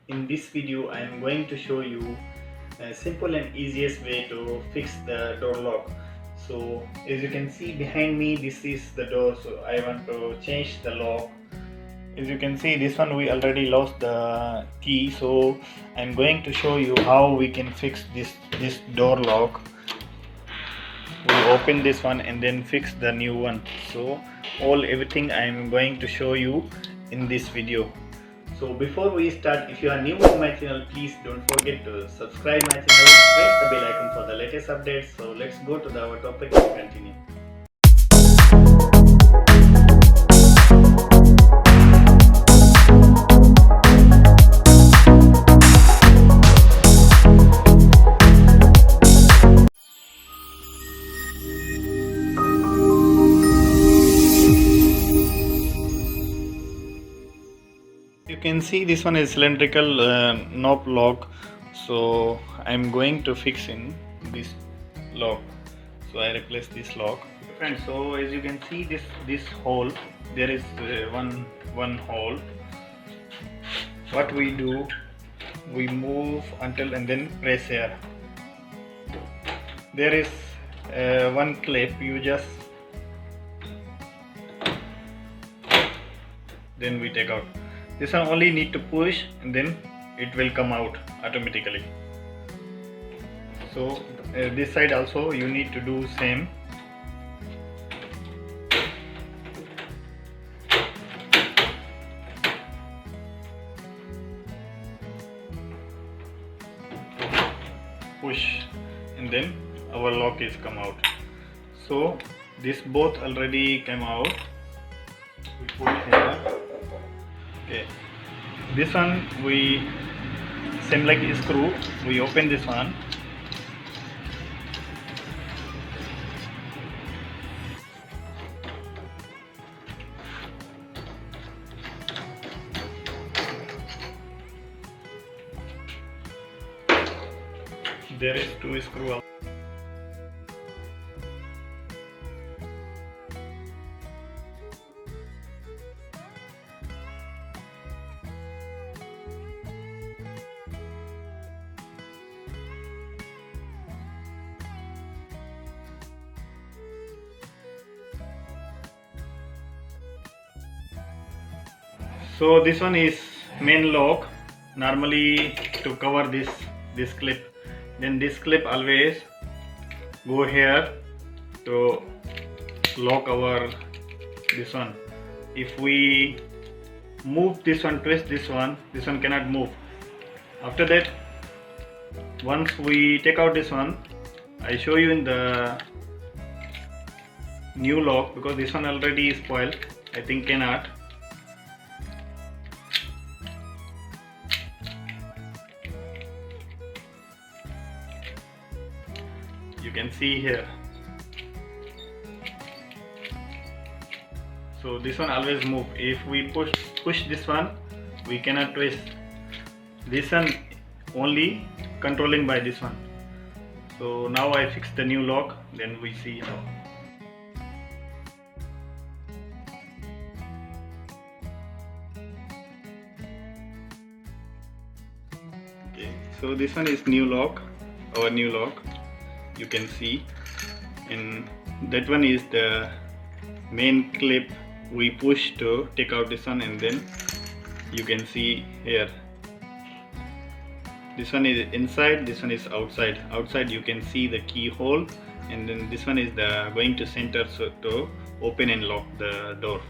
In this video I am going to show you a simple and easiest way to fix the door lock. So as you can see behind me, this is the door, so I want to change the lock. As you can see, this one we already lost the key, so I'm going to show you how we can fix this door lock. We open this one and then fix the new one. So everything I am going to show you in this video. So before we start, if you are new to my channel, please don't forget to subscribe my channel, press the bell icon for the latest updates. So let's go to our topic and continue. You can see this one is cylindrical knob lock, so I'm going to fix in this lock. So I replace this lock. Friends, so as you can see this hole, there is one hole. What we do, we move until and then press here. There is one clip, you just then we take out. This one only need to push and then it will come out automatically. So this side also you need to do same. Push and then our lock is come out. So this both already came out. We put here. Okay, this one we same like a screw. We open this one. There is two screws. So this one is main lock. Normally to cover this clip, then this clip always go here to lock our this one. If we move this one, twist this one cannot move. After that, once we take out this one, I show you in the new lock, because this one already is spoiled, I think cannot. You can see here. So this one always move. If we push this one, we cannot twist. This one only controlling by this one. So now I fix the new lock, then we see how. Okay, so this one is new lock, our new lock. You can see, and that one is the main clip we push to take out this one, and then you can see here, this one is inside, this one is outside. Outside you can see the keyhole, and then this one is the going to center, so to open and lock the door.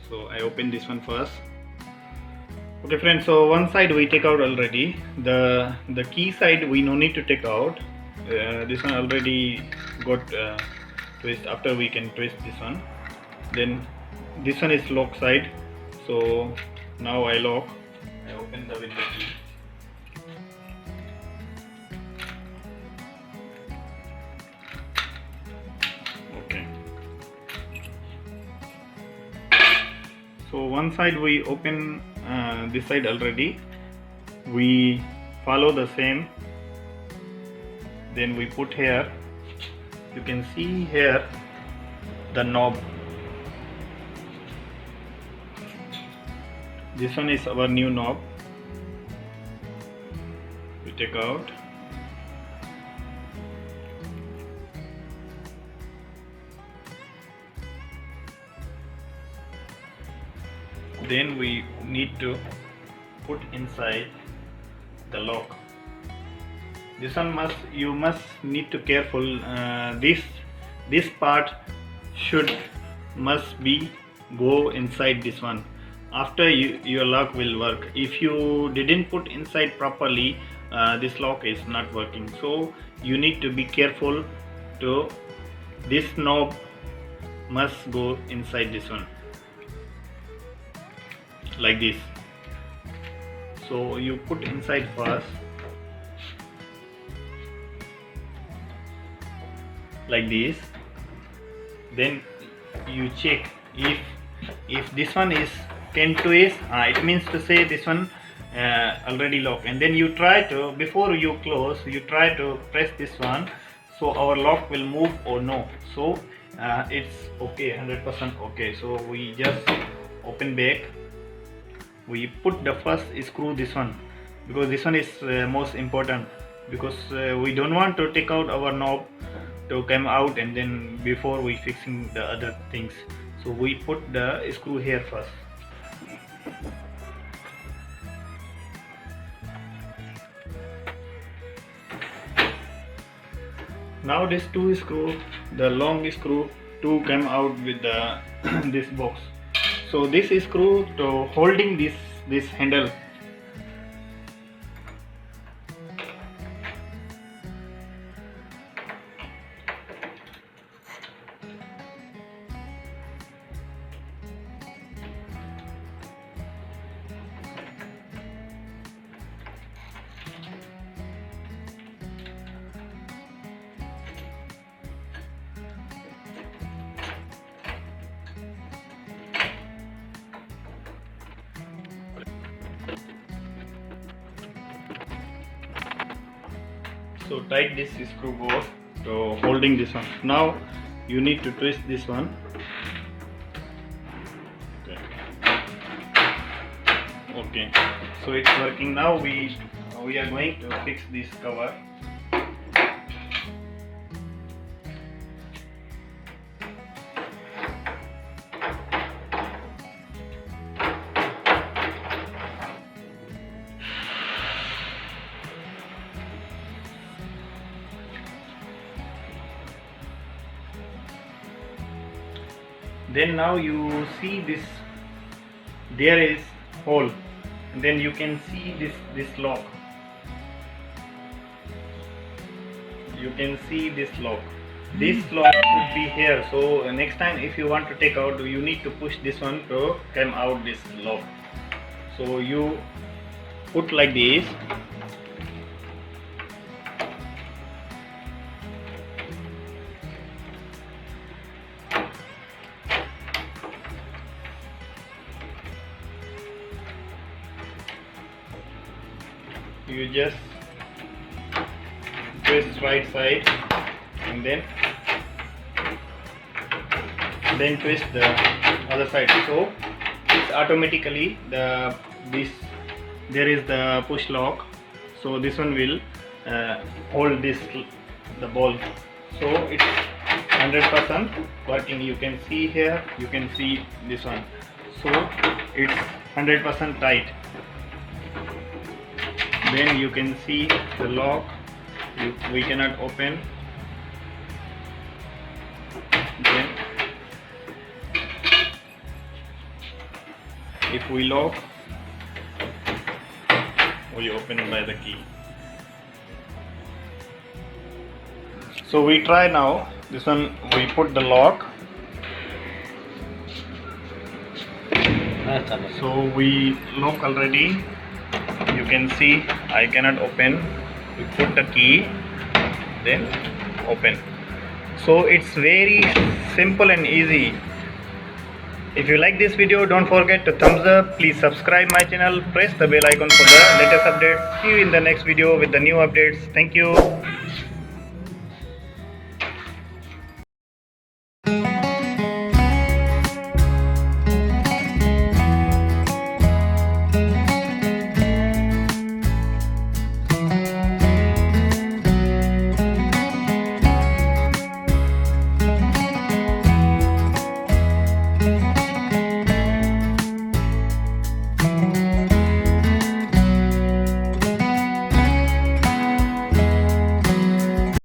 So I open this one first. Okay friends, so one side we take out already. The key side we no need to take out. This one already got twist. After we can twist this one. Then this one is lock side. So now I lock. I open the with the key. Okay. So one side we open this side already. We follow the same. Then we put here, you can see here the knob. This one is our new knob. take out. Then we need to put inside the lock. This one you must need to careful. This part must be go inside this one. After your lock will work. If you didn't put inside properly, this lock is not working. So you need to be careful. To this knob must go inside this one, like this. So you put inside first, like this. Then you check if this one is can twist, it means to say this one already locked. And then you try to, before you close, you try to press this one, so our lock will move or no. So it's okay, 100% okay. So we just open back. We put the first screw, this one, because this one is most important, because we don't want to take out our knob to come out and then before we fixing the other things. So we put the screw here first. Now this two screw, the long screw, two come out with the this box. So this screw to holding this handle. So tight this screw bolt to holding this one. Now you need to twist this one. Okay. So it's working now. We are going to fix this cover. Then now you see this, there is hole, and then you can see this lock. You can see this lock. This lock should be here. So next time if you want to take out, you need to push this one to come out this lock. So you put like this. You just twist right side and then twist the other side. So it's automatically there is the push lock. So this one will hold the ball. So it's 100% working. You can see here, you can see this one. So it's 100% tight. Then you can see the lock, we cannot open. Then if we lock, we open by the key. So we try now. This one we put the lock. So we lock already. You can see I cannot open. We put the key, then open. So it's very simple and easy. If you like this video, don't forget to thumbs up. Please subscribe my channel. Press the bell icon for the latest updates. See you in the next video with the new updates. Thank you.